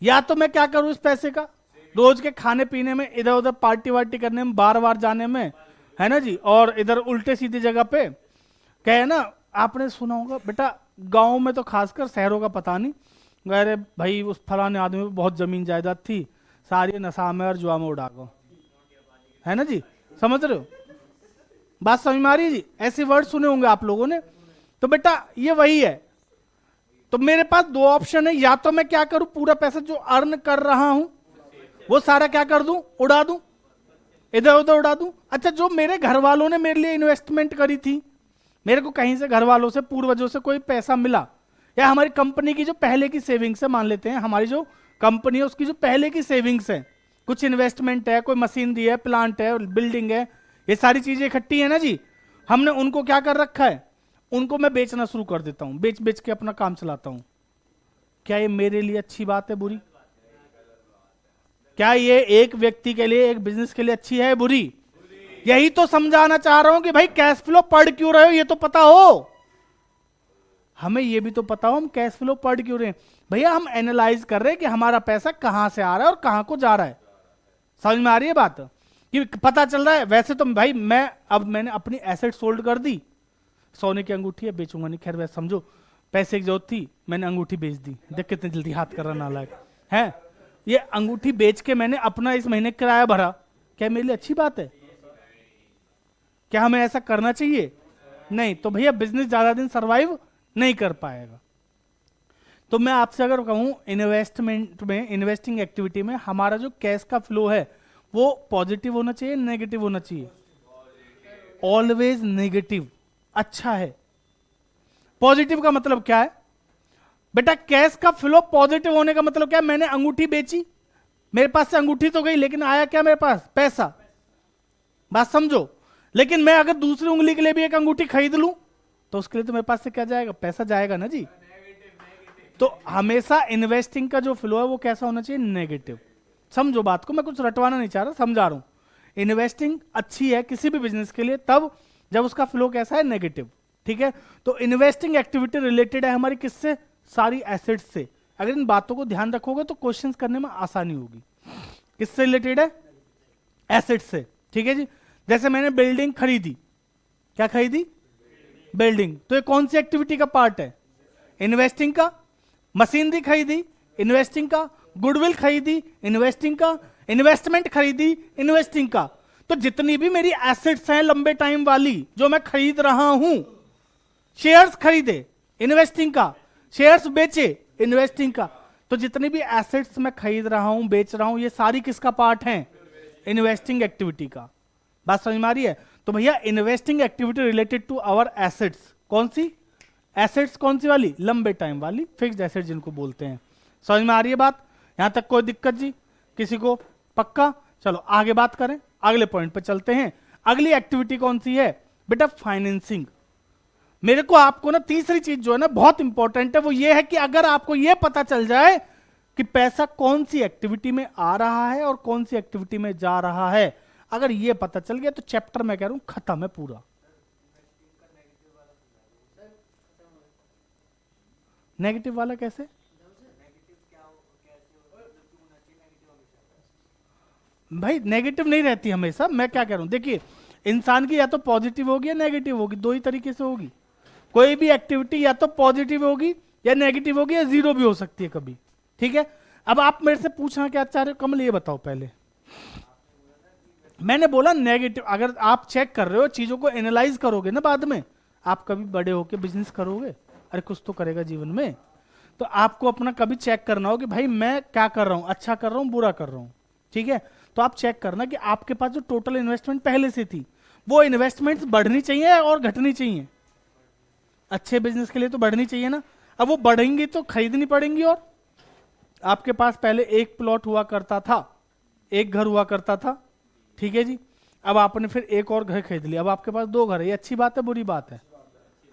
या तो मैं क्या करूं इस पैसे का, रोज के खाने पीने में, इधर उधर पार्टी वार्टी करने में, बार बार जाने में, है ना जी, और इधर उल्टे सीधी जगह पे, कहे ना, आपने सुना होगा बेटा, गांव में तो खासकर, शहरों का पता नहीं, अरे भाई उस फलाने आदमी पे बहुत जमीन जायदाद थी, सारी नशा में और जुआ में उड़ा गो, है ना जी, समझ रहे हो, बात समझ में आ रही है जी, ऐसे वर्ड सुने होंगे आप लोगों ने। तो बेटा ये वही है, तो मेरे पास दो ऑप्शन है, या तो मैं क्या करूं, पूरा पैसा जो अर्न कर रहा हूं वो सारा क्या कर दूं, उड़ा दूं, इधर उधर उड़ा दूं। अच्छा जो मेरे घर वालों ने मेरे लिए इन्वेस्टमेंट करी थी, मेरे को कहीं से घर वालों से, पूर्वजों से कोई पैसा मिला, या हमारी कंपनी की जो पहले की सेविंग्स है, मान लेते हैं हमारी जो कंपनी है उसकी जो पहले की सेविंग्स है, कुछ इन्वेस्टमेंट है, कोई मशीन दी है, प्लांट है, बिल्डिंग है, ये सारी चीजें इकट्ठी है ना जी, हमने उनको क्या कर रखा है, उनको मैं बेचना शुरू कर देता हूं, बेच बेच के अपना काम चलाता हूं। क्या ये मेरे लिए अच्छी बात है, बुरी, क्या ये एक व्यक्ति के लिए, एक बिजनेस के लिए अच्छी है, बुरी? यही तो समझाना चाह रहा हूं कि भाई कैश फ्लो पढ़ क्यों रहे हो, ये तो पता हो, हमें ये भी तो पता हो हम कैश फ्लो पढ़ क्यों रहे हैं। भैया हम एनालाइज कर रहे हैं कि हमारा पैसा कहां से आ रहा है और कहां को जा रहा है, समझ में आ रही है बात, कि पता चल रहा है। वैसे तो भाई मैं, अब मैंने अपनी एसेट सोल्ड कर दी, सोने की अंगूठी है, बेचूंगा नहीं, खैर वैसे समझो पैसे की जरूरत थी, मैंने अंगूठी बेच दी, देख कितने जल्दी हाथ कर रहा नालायक है, ये अंगूठी बेच के मैंने अपना इस महीने किराया भरा, क्या मेरे लिए अच्छी बात है? क्या हमें ऐसा करना चाहिए? नहीं। तो भैया बिजनेस ज्यादा दिन सरवाइव नहीं कर पाएगा। तो मैं आपसे अगर कहूं इन्वेस्टमेंट में, इन्वेस्टिंग एक्टिविटी में हमारा जो कैश का फ्लो है वो पॉजिटिव होना चाहिए, नेगेटिव होना चाहिए? ऑलवेज नेगेटिव अच्छा है। पॉजिटिव का मतलब क्या है बेटा? कैश का फ्लो पॉजिटिव होने का मतलब क्या है? मैंने अंगूठी बेची, मेरे पास से अंगूठी तो गई, लेकिन आया क्या मेरे पास? पैसा। बात समझो। लेकिन मैं अगर दूसरी उंगली के लिए भी एक अंगूठी खरीद लूं तो उसके लिए तो मेरे पास से क्या जाएगा? पैसा जाएगा ना जी। तो हमेशा इन्वेस्टिंग का जो फ्लो है वो कैसा होना चाहिए? नेगेटिव। समझो बात को, मैं कुछ रटवाना नहीं चाह रहा, समझा रहा हूं। इन्वेस्टिंग अच्छी है किसी भी बिजनेस के लिए तब जब उसका फ्लो कैसा है? नेगेटिव। ठीक है। तो इन्वेस्टिंग एक्टिविटी रिलेटेड है हमारी किससे? सारी एसेट्स से। अगर इन बातों को ध्यान रखोगे तो क्वेश्चंस करने में आसानी होगी। किससे रिलेटेड है? एसेट्स से। ठीक है जी। जैसे मैंने बिल्डिंग खरीदी, क्या खरीदी? बिल्डिंग। तो ये कौन सी एक्टिविटी का पार्ट है? इन्वेस्टिंग का। मशीनरी खरीदी, इन्वेस्टिंग का। गुडविल खरीदी, इन्वेस्टिंग का। इन्वेस्टमेंट खरीदी, इन्वेस्टिंग का। तो जितनी भी मेरी एसेट्स हैं लंबे टाइम वाली जो मैं खरीद रहा हूं, शेयर्स खरीदे, इन्वेस्टिंग का। शेयर्स बेचे, इन्वेस्टिंग का। तो जितनी भी एसेट्स मैं खरीद रहा हूं, बेच रहा हूं, ये सारी किसका पार्ट है? इन्वेस्टिंग एक्टिविटी का। बात समझ में आ रही है? तो भैया investing activity related to our assets. कौन सी एसेट्स? कौन सी वाली? लंबे टाइम वाली, फिक्स्ड एसेट जिनको बोलते हैं। समझ में आ रही है बात? यहां तक कोई दिक्कत जी किसी को? पक्का? चलो आगे बात करें, अगले पॉइंट पे चलते हैं। अगली एक्टिविटी कौन सी है बेटा? फाइनेंसिंग। मेरे को आपको ना तीसरी चीज जो है ना बहुत इंपॉर्टेंट है, वो ये है कि अगर आपको ये पता चल जाए कि पैसा कौन सी एक्टिविटी में आ रहा है और कौन सी एक्टिविटी में जा रहा है, अगर ये पता चल गया तो चैप्टर मैं कह रहा हूं खत्म है पूरा। नेगेटिव वाला कैसे? भाई नेगेटिव नहीं रहती हमेशा, मैं क्या कह रहा हूं, देखिए इंसान की या तो पॉजिटिव होगी या नेगेटिव होगी, दो ही तरीके से होगी। कोई भी एक्टिविटी या तो पॉजिटिव होगी या नेगेटिव होगी या जीरो भी हो सकती है कभी, ठीक है। अब आप मेरे से पूछना क्या चाह रहे हो, कमल ये बताओ पहले। मैंने बोला नेगेटिव, अगर आप चेक कर रहे हो चीजों को एनालाइज करोगे ना बाद में, आप कभी बड़े होके बिजनेस करोगे, अरे कुछ तो करेगा जीवन में, तो आपको अपना कभी चेक करना हो कि भाई मैं क्या कर रहा हूं, अच्छा कर रहा हूं बुरा कर रहा हूं, ठीक है। तो आप चेक करना कि आपके पास जो टोटल इन्वेस्टमेंट पहले से थी, वो इन्वेस्टमेंट्स बढ़नी चाहिए और घटनी चाहिए। अच्छे बिजनेस के लिए तो बढ़नी चाहिए ना। अब वो बढ़ेंगी तो खरीदनी पड़ेंगी। और आपके पास पहले एक प्लॉट हुआ करता था, एक घर हुआ करता था, ठीक है जी। अब आपने फिर एक और घर खरीद लिया, अब आपके पास दो घर है। ये अच्छी बात है बुरी बात है?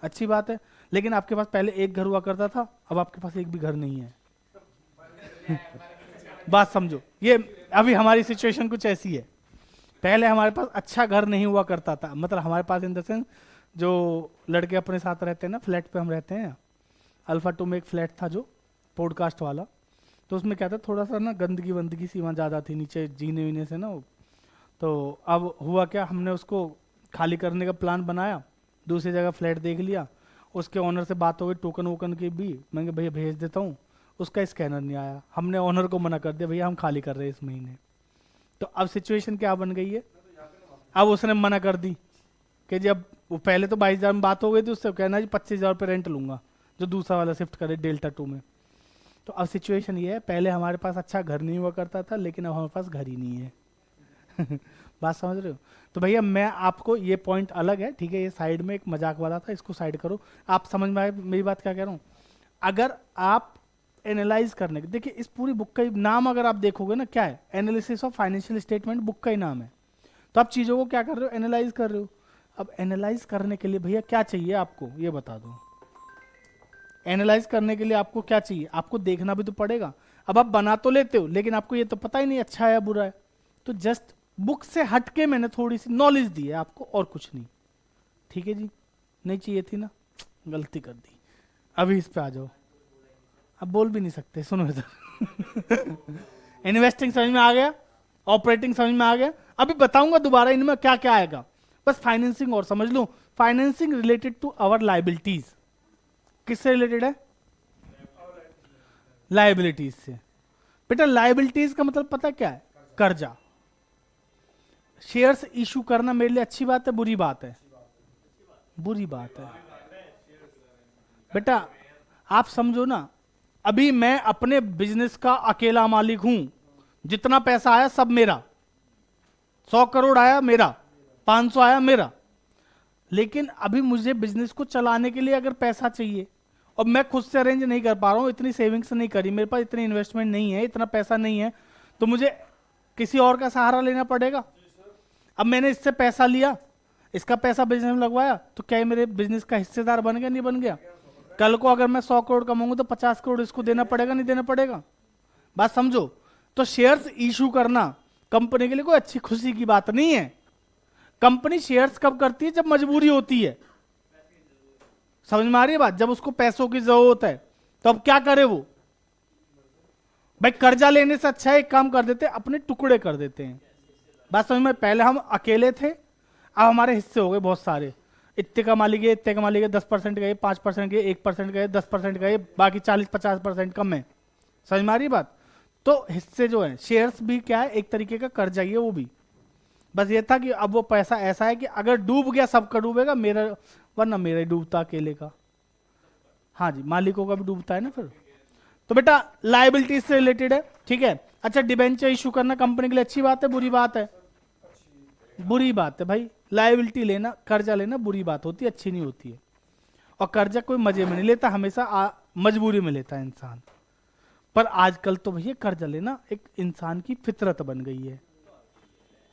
अच्छी बात है। लेकिन आपके पास पहले एक घर हुआ करता था, अब आपके पास एक भी घर नहीं है। बात समझो, ये अभी हमारी सिचुएशन कुछ ऐसी है। पहले हमारे पास अच्छा घर नहीं हुआ करता था, मतलब हमारे पास इन द सेंस जो लड़के अपने साथ रहते हैं ना, फ्लैट पे हम रहते हैं, अल्फा 2 में एक फ्लैट था जो पॉडकास्ट वाला, तो उसमें क्या था थोड़ा सा ना गंदगी वंदगी सी वहाँ ज़्यादा थी नीचे जीने वीने से ना वो। तो अब हुआ क्या, हमने उसको खाली करने का प्लान बनाया, दूसरी जगह फ्लैट देख लिया, उसके ओनर से बात हो गई टोकन वोकन की भी, मैं भैया भेज देता हूँ, उसका स्कैनर नहीं आया, हमने ओनर को मना कर दिया भैया हम खाली कर रहे हैं इस महीने। तो अब सिचुएशन क्या बन गई है, अब उसने मना कर दी कि जब वो पहले तो 22,000 में बात हो गई थी उससे, कहना जी 25,000 रुपये रेंट लूंगा जो दूसरा वाला शिफ्ट करे डेल्टा 2 में। तो अब सिचुएशन ये है, पहले हमारे पास अच्छा घर नहीं हुआ करता था, लेकिन अब हमारे पास घर ही नहीं है। बात समझ रहे हो? तो भैया मैं आपको, ये पॉइंट अलग है, ठीक है, ये साइड में एक मजाक वाला था, इसको साइड करो। आप समझ में आए मेरी बात क्या कह रहा हूँ? अगर आप एनालाइज करने के, देखिए इस पूरी बुक का नाम अगर आप देखोगे ना, क्या है, analysis of financial statement book का ही नाम है। तो आप चीजों को क्या कर रहे हो, एनालाइज कर रहे हो। अब एनालाइज करने के लिए भैया क्या चाहिए आपको, ये बता दो। एनालाइज करने के लिए आपको क्या चाहिए, आपको देखना भी तो पड़ेगा। अब आप बना तो लेते हो, लेकिन आपको ये तो पता ही नहीं अच्छा है या बुरा है। तो जस्ट बुक से हटके मैंने थोड़ी सी नॉलेज दी है आपको, और कुछ नहीं, ठीक है जी। नहीं चाहिए थी ना, गलती कर दी। अभी इस पे आ जाओ, अब बोल भी नहीं सकते, सुनो इधर। इन्वेस्टिंग समझ में आ गया, ऑपरेटिंग समझ में आ गया। अभी बताऊंगा दोबारा इनमें क्या क्या आएगा, बस फाइनेंसिंग और समझ लो। Financing related to our liabilities, किससे रिलेटेड है? लाइबिलिटीज से। बेटा लाइबिलिटीज का मतलब पता क्या है? कर्जा। शेयर्स इशू करना मेरे लिए अच्छी बात है बुरी बात है? बुरी बात है। बेटा आप समझो ना, अभी मैं अपने बिजनेस का अकेला मालिक हूं, जितना पैसा आया सब मेरा, 100 करोड़ आया मेरा, 500 आया मेरा। लेकिन अभी मुझे बिजनेस को चलाने के लिए अगर पैसा चाहिए, और मैं खुद से अरेंज नहीं कर पा रहा हूं, इतनी सेविंग्स नहीं करी, मेरे पास इतनी इन्वेस्टमेंट नहीं है, इतना पैसा नहीं है, तो मुझे किसी और का सहारा लेना पड़ेगा। अब मैंने इससे पैसा लिया, इसका पैसा बिजनेस में लगवाया, तो क्या ये मेरे बिजनेस का हिस्सेदार बन गया? नहीं बन गया? कल को अगर मैं 100 करोड़ कमाऊंगा तो 50 करोड़ इसको देना पड़ेगा नहीं देना पड़ेगा? बात समझो। तो शेयर्स इशू करना कंपनी के लिए कोई अच्छी खुशी की बात नहीं है। कंपनी शेयर्स कब करती है? जब मजबूरी होती है। समझ में आ रही है बात? जब उसको पैसों की जरूरत है, तो अब क्या करे वो? भाई कर्जा लेने से अच्छा एक काम कर देते, अपने टुकड़े कर देते हैं। बात समझ में? पहले हम अकेले थे, अब हमारे हिस्से हो गए बहुत सारे, इतने का मालिक है, इतने का मालिक है, 10% गए, 5% गए, 1% गए, 10% गए, बाकी 40-50% कम है। समझ में आ रही बात? तो हिस्से जो है, शेयर्स भी क्या है, एक तरीके का कर्जा ही है वो भी। बस ये था कि अब वो पैसा ऐसा है कि अगर डूब गया सबका डूबेगा, मेरा वरना मेरा ही डूबता अकेले का। हाँ जी, मालिकों का भी डूबता है ना फिर। तो बेटा लायबिलिटीज से रिलेटेड है, ठीक है। अच्छा, डिबेंचर इशू करना कंपनी के लिए अच्छी बात है बुरी बात है? बुरी बात है भाई। लायबिलिटी लेना, कर्जा लेना बुरी बात होती है, अच्छी नहीं होती है। और कर्जा कोई मजे में नहीं लेता, हमेशा मजबूरी में लेता है इंसान। पर आजकल तो भैया कर्जा लेना एक इंसान की फितरत बन गई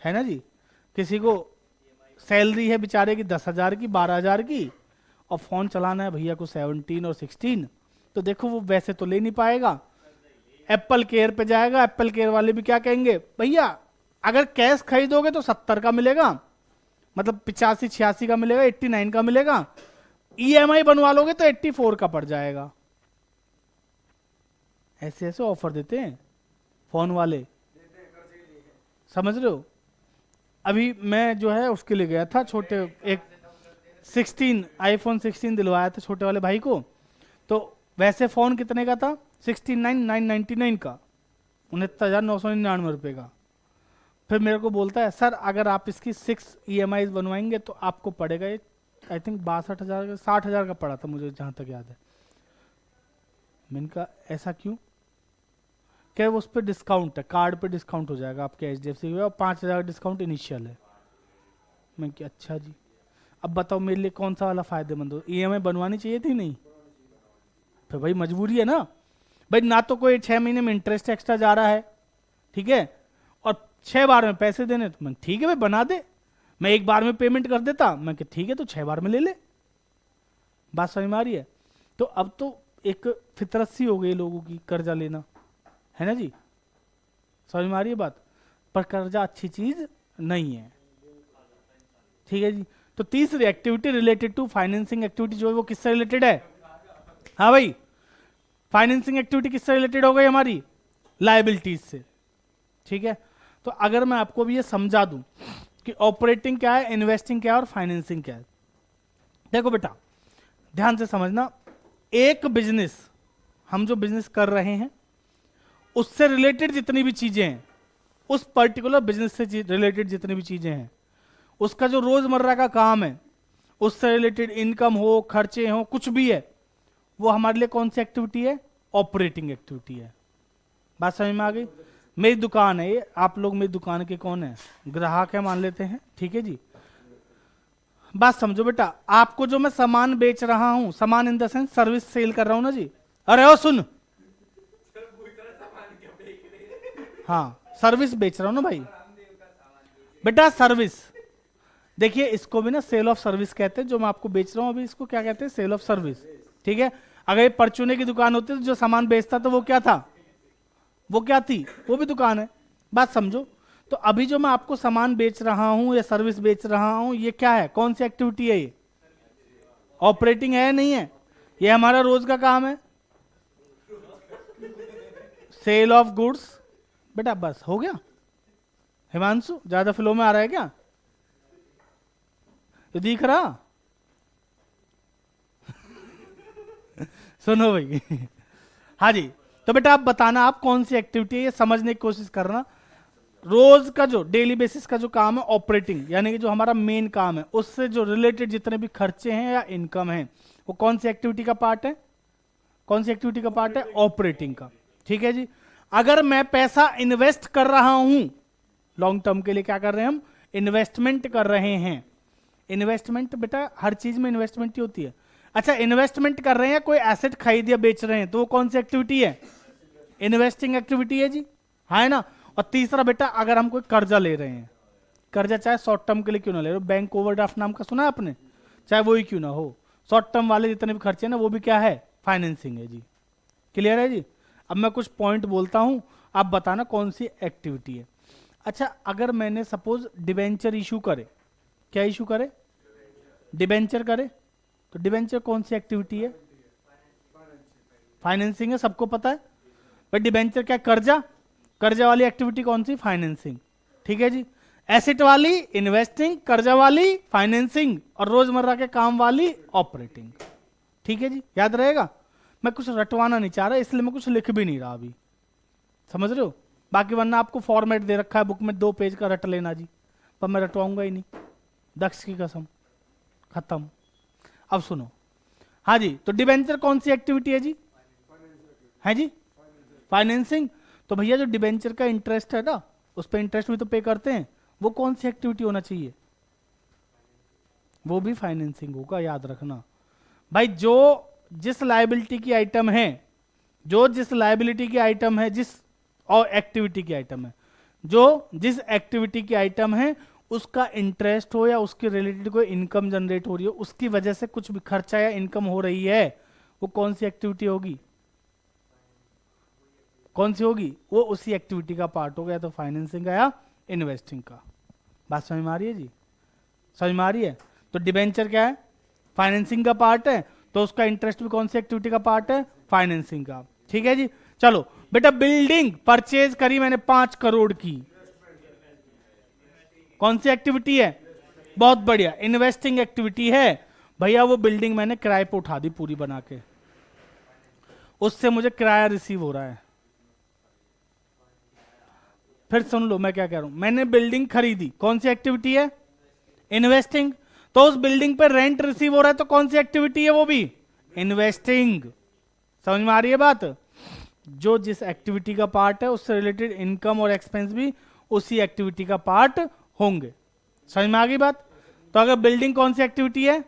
है ना जी। किसी को सैलरी है बेचारे की 10,000 की, 12,000 की, और फोन चलाना है भैया को 17 और 16, तो देखो वो वैसे तो ले नहीं पाएगा, एप्पल केयर पे जाएगा। एप्पल केयर वाले भी क्या कहेंगे, भैया अगर कैश खरीदोगे तो 70 का मिलेगा, मतलब 85-86 का मिलेगा, 89 का मिलेगा, ईएमआई बनवा लोगे तो 84 का पड़ जाएगा। ऐसे ऐसे ऑफर देते हैं फोन वाले, समझ रहे हो। अभी मैं जो है उसके लिए गया था, छोटे एक 16 आईफोन 16 दिलवाया था छोटे वाले भाई को। तो वैसे फ़ोन कितने का था, 69,999 का, 69,999 रुपये का। फिर मेरे को बोलता है सर अगर आप इसकी 6 EMI बनवाएंगे तो आपको पड़ेगा ये आई थिंक 62,000 का, 60,000 का पड़ा था मुझे जहाँ तक याद है। मैंने कहा ऐसा क्यों, क्या उस पर डिस्काउंट है, कार्ड पे डिस्काउंट हो जाएगा आपके HDFC में, और 5,000 डिस्काउंट इनिशियल है। मैं क्या अच्छा जी, अब बताओ मेरे लिए कौन सा वाला फायदेमंद हो, EMI बनवानी चाहिए थी नहीं, फिर भाई मजबूरी है ना भाई, ना तो कोई 6 महीने में इंटरेस्ट एक्स्ट्रा जा रहा है, ठीक है, और 6 बार में पैसे देने, तो मैं ठीक है भाई बना दे, मैं एक बार में पेमेंट कर देता, मैं कि ठीक है तो 6 बार में ले ले। बात समझ में आ रही है। तो अब तो एक फितरत सी हो गई लोगों की कर्जा लेना, है ना जी, समझ में आ रही है बात। पर कर्जा अच्छी चीज नहीं है, ठीक है जी। तो तीसरी activity related to financing activity जो है वो किससे रिलेटेड है, हाँ भाई फाइनेंसिंग एक्टिविटी किससे रिलेटेड हो गई हमारी, लायबिलिटीज से, ठीक है। तो अगर मैं आपको भी ये समझा दूं कि ऑपरेटिंग क्या है, इन्वेस्टिंग क्या है और फाइनेंसिंग क्या है, देखो बेटा ध्यान से समझना। एक बिजनेस, हम जो बिजनेस कर रहे हैं उससे रिलेटेड जितनी भी चीजें हैं, उस पर्टिकुलर बिजनेस से रिलेटेड जितनी भी चीजें हैं, उसका जो रोजमर्रा का काम है उससे रिलेटेड इनकम हो, खर्चे हो, कुछ भी है, वो हमारे लिए कौन सी एक्टिविटी है, ऑपरेटिंग एक्टिविटी है। बात समझ में आ गई। मेरी दुकान है ये, आप लोग मेरी दुकान के कौन है, ग्राहक है मान लेते हैं, ठीक है जी। बात समझो बेटा, आपको जो मैं सामान बेच रहा हूं, सामान in the sense service sale कर रहा हूं ना जी, अरे ओ सुन, हाँ सर्विस बेच रहा हूं ना भाई बेटा, सर्विस। देखिए इसको भी ना सेल ऑफ सर्विस कहते हैं, जो मैं आपको बेच रहा हूं अभी इसको क्या कहते हैं, सेल ऑफ सर्विस, ठीक है। अगर ये परचूने की दुकान होती तो जो सामान बेचता तो वो क्या था, वो क्या थी, वो भी दुकान है। बात समझो। तो अभी जो मैं आपको सामान बेच रहा हूं या सर्विस बेच रहा हूं, ये क्या है, कौन सी एक्टिविटी है, ये ऑपरेटिंग है नहीं है, ये हमारा रोज का काम है, सेल ऑफ गुड्स। बेटा बस हो गया, हिमांशु ज्यादा फ्लो में आ रहा है क्या, तो दिख रहा सुनो भाई हाँ जी। तो बेटा आप बताना आप कौन सी एक्टिविटी है, ये समझने की कोशिश करना। रोज का जो डेली बेसिस का जो काम है ऑपरेटिंग, यानी कि जो हमारा मेन काम है, उससे जो रिलेटेड जितने भी खर्चे हैं या इनकम है, वो कौन सी एक्टिविटी का पार्ट है, कौन सी एक्टिविटी का पार्ट है, ऑपरेटिंग का, ठीक है जी। अगर मैं पैसा इन्वेस्ट कर रहा हूं, लॉन्ग टर्म के लिए क्या कर रहे हैं हम, इन्वेस्टमेंट कर रहे हैं। इन्वेस्टमेंट बेटा हर चीज में इन्वेस्टमेंट ही होती है। अच्छा इन्वेस्टमेंट कर रहे हैं, कोई एसेट खरीद या बेच रहे हैं, तो वो कौन सी एक्टिविटी है, इन्वेस्टिंग एक्टिविटी है जी, है ना। और तीसरा बेटा अगर हम कोई कर्जा ले रहे हैं, कर्जा चाहे शॉर्ट टर्म के लिए क्यों ना ले रहे हो, बैंक ओवरड्राफ्ट नाम का सुना है आपने, चाहे वो ही क्यों ना हो, शॉर्ट टर्म वाले जितने भी खर्चे हैं ना, वो भी क्या है, फाइनेंसिंग है जी। क्लियर है जी। अब मैं कुछ पॉइंट बोलता हूं, आप बताना कौन सी एक्टिविटी है। अच्छा अगर मैंने सपोज डिबेंचर इशू करे, क्या इशू करे, डिबेंचर करे, तो डिबेंचर कौन सी एक्टिविटी है, फाइनेंसिंग है, सबको पता है भाई। डिबेंचर क्या, कर्जा, कर्जा वाली एक्टिविटी कौन सी, फाइनेंसिंग, ठीक है जी। एसेट वाली इन्वेस्टिंग, कर्जा वाली फाइनेंसिंग, और रोजमर्रा के काम वाली ऑपरेटिंग, ठीक है जी, याद रहेगा। मैं कुछ रटवाना नहीं चाह रहा, इसलिए मैं कुछ लिख भी नहीं रहा अभी, समझ रहे हो। बाकी वरना आपको फॉर्मेट दे रखा है बुक में, 2 पेज का रट लेना जी, पर मैं रटवाऊंगा ही नहीं, दक्ष की कसम, खत्म। अब सुनो, हाँ जी, तो डिबेंचर कौन सी एक्टिविटी है जी, है जी, फाइनेंसिंग। तो भैया जो डिबेंचर का इंटरेस्ट है ना, उस पर इंटरेस्ट भी तो पे करते हैं, वो कौन सी एक्टिविटी होना चाहिए, वो भी फाइनेंसिंग होगा, याद रखना भाई। जो जिस लायबिलिटी की आइटम है, जो जिस लायबिलिटी की आइटम है, जिस और एक्टिविटी की आइटम है, जो जिस एक्टिविटी की आइटम है, उसका इंटरेस्ट हो या उसके रिलेटेड कोई इनकम जनरेट हो रही हो, उसकी वजह से कुछ भी खर्चा या इनकम हो रही है, वो कौन सी एक्टिविटी होगी, कौन सी होगी, वो उसी एक्टिविटी का पार्ट होगा, या तो फाइनेंसिंग का या इन्वेस्टिंग का। बात समझ में आ रही है जी, समझ में आ रही है। तो डिबेंचर क्या है, फाइनेंसिंग का पार्ट है, तो उसका इंटरेस्ट भी कौन सी एक्टिविटी का पार्ट है, फाइनेंसिंग का, ठीक है जी। चलो बेटा, बिल्डिंग परचेज करी मैंने 5 करोड़ की, कौन सी एक्टिविटी है? बहुत बढ़िया, इन्वेस्टिंग एक्टिविटी है भैया। वो बिल्डिंग मैंने किराए पे उठा दी पूरी बना के, उससे मुझे किराया रिसीव हो रहा है। फिर सुन लो मैं क्या कह रहा हूं, मैंने बिल्डिंग खरीदी, कौन सी एक्टिविटी है? इन्वेस्टिंग। तो उस बिल्डिंग पे रेंट रिसीव हो रहा है, तो कौन सी एक्टिविटी है? वो भी इन्वेस्टिंग। समझ में आ रही है बात? जो जिस एक्टिविटी का पार्ट है उससे रिलेटेड इनकम और एक्सपेंस भी उसी एक्टिविटी का पार्ट होंगे। समझ में आ गई बात? तो अगर बिल्डिंग कौन सी एक्टिविटी है?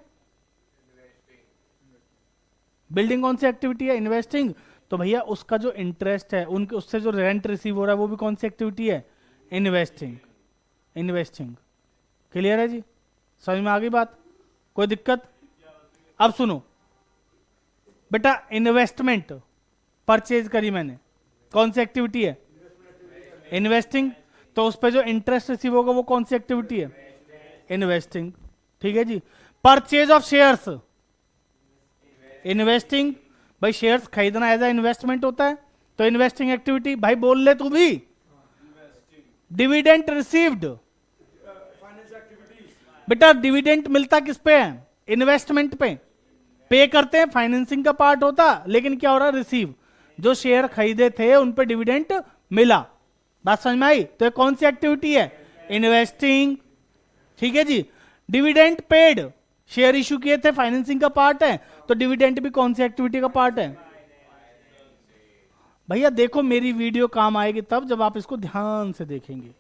बिल्डिंग कौन सी एक्टिविटी है? इन्वेस्टिंग। तो भैया उसका जो इंटरेस्ट है, उनके उससे जो रेंट रिसीव हो रहा है, वो भी कौन सी एक्टिविटी है? इन्वेस्टिंग। इन्वेस्टिंग। क्लियर है जी? समझ में आ गई बात? कोई दिक्कत? अब सुनो बेटा, इन्वेस्टमेंट परचेज करी मैंने, कौन सी एक्टिविटी है? इन्वेस्टिंग। तो उस पर जो इंटरेस्ट रिसीव होगा वो कौन सी एक्टिविटी है? इन्वेस्टिंग। ठीक है जी। Purchase of shares, investing. भाई शेयर्स खरीदना एज ए इन्वेस्टमेंट होता है, तो इन्वेस्टिंग एक्टिविटी। भाई बोल ले तू भी। डिविडेंड रिसीव्ड, बेटा डिविडेंड मिलता किस पे है? इन्वेस्टमेंट पे। पे करते हैं, फाइनेंसिंग का पार्ट होता, लेकिन क्या हो रहा है? रिसीव। जो शेयर खरीदे थे उन पे डिविडेंड मिला। बात समझ में आई? तो कौन सी एक्टिविटी है? इन्वेस्टिंग। ठीक है जी। डिविडेंड पेड, शेयर इशू किए थे, फाइनेंसिंग का पार्ट है, तो डिविडेंड भी कौन सी एक्टिविटी का पार्ट है? भैया देखो, मेरी वीडियो काम आएगी तब जब आप इसको ध्यान से देखेंगे।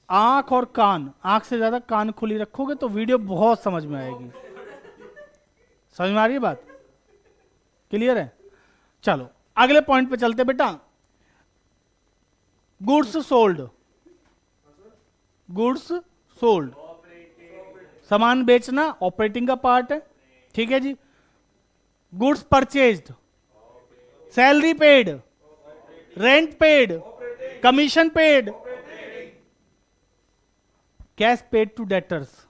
आंख और कान, आंख से ज्यादा कान खुली रखोगे तो वीडियो बहुत समझ में आएगी। समझ में आ रही है बात? क्लियर है? चलो अगले पॉइंट पे चलते बेटा। गुड्स सोल्ड, गुड्स सोल्ड, सामान बेचना ऑपरेटिंग का पार्ट है। ठीक है जी। Goods purchased, salary paid, rent paid, commission paid, cash paid to debtors,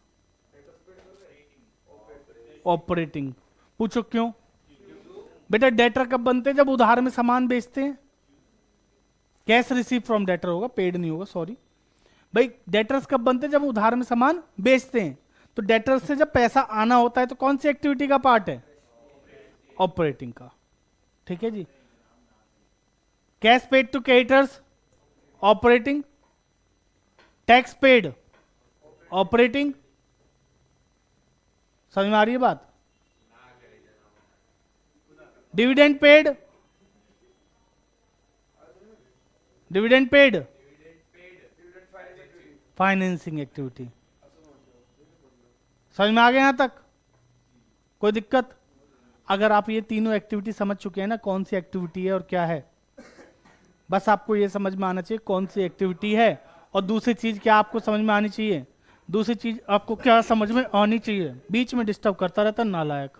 operating. पूछो क्यों? बेटा डेटर कब बनते हैं? जब उधार में सामान बेचते हैं। कैश रिसीव फ्रॉम डेटर होगा, पेड नहीं होगा, सॉरी भाई। डेटर्स कब बनते हैं? जब उधार में सामान बेचते हैं। तो डेटर्स से जब पैसा आना होता है तो कौन सी एक्टिविटी का पार्ट है? ऑपरेटिंग का। ठीक है जी। Cash paid to creditors, operating. Tax paid, operating. समझ में आ रही है बात? Dividend paid, dividend paid, financing activity. समझ में आ गया यहां तक? कोई दिक्कत? अगर आप ये तीनों एक्टिविटी समझ चुके हैं ना, कौन सी एक्टिविटी है और क्या है, बस आपको ये समझ में आना चाहिए कौन सी एक्टिविटी है। और दूसरी चीज क्या आपको समझ में आनी चाहिए? दूसरी चीज आपको क्या समझ में आनी चाहिए? बीच में डिस्टर्ब करता रहता नालायक।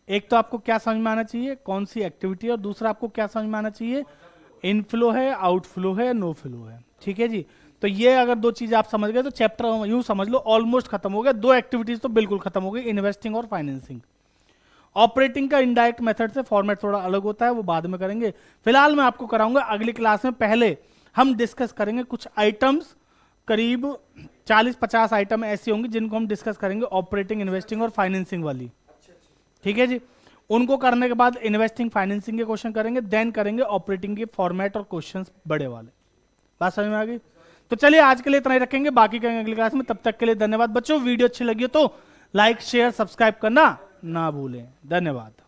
एक तो आपको क्या समझ में आना चाहिए? कौन सी एक्टिविटी है। और दूसरा आपको क्या समझ में आना चाहिए? इनफ्लो है, आउटफ्लो है, नो फ्लो है। ठीक है जी। तो ये अगर दो चीज आप समझ गए तो चैप्टर यूं समझ लो ऑलमोस्ट खत्म हो गया। दो एक्टिविटीज तो बिल्कुल खत्म हो गई, इन्वेस्टिंग और फाइनेंसिंग। ऑपरेटिंग का इनडायरेक्ट मेथड से फॉर्मेट थोड़ा अलग होता है, वो बाद में करेंगे। फिलहाल मैं आपको कराऊंगा अगली क्लास में। पहले हम डिस्कस करेंगे कुछ आइटम्स, करीब 40-50 आइटम ऐसी होंगी जिनको हम डिस्कस करेंगे, ऑपरेटिंग, इन्वेस्टिंग और फाइनेंसिंग वाली। ठीक है जी। उनको करने के बाद इन्वेस्टिंग, फाइनेंसिंग के क्वेश्चन करेंगे, देन करेंगे ऑपरेटिंग के फॉर्मेट और क्वेश्चंस बड़े वाले। बात समझ में आ गई? तो चलिए आज के लिए इतना ही रखेंगे, बाकी करेंगे अगली क्लास में। तब तक के लिए धन्यवाद बच्चों। वीडियो अच्छी लगी हो तो लाइक, शेयर, सब्सक्राइब करना ना भूलें। धन्यवाद।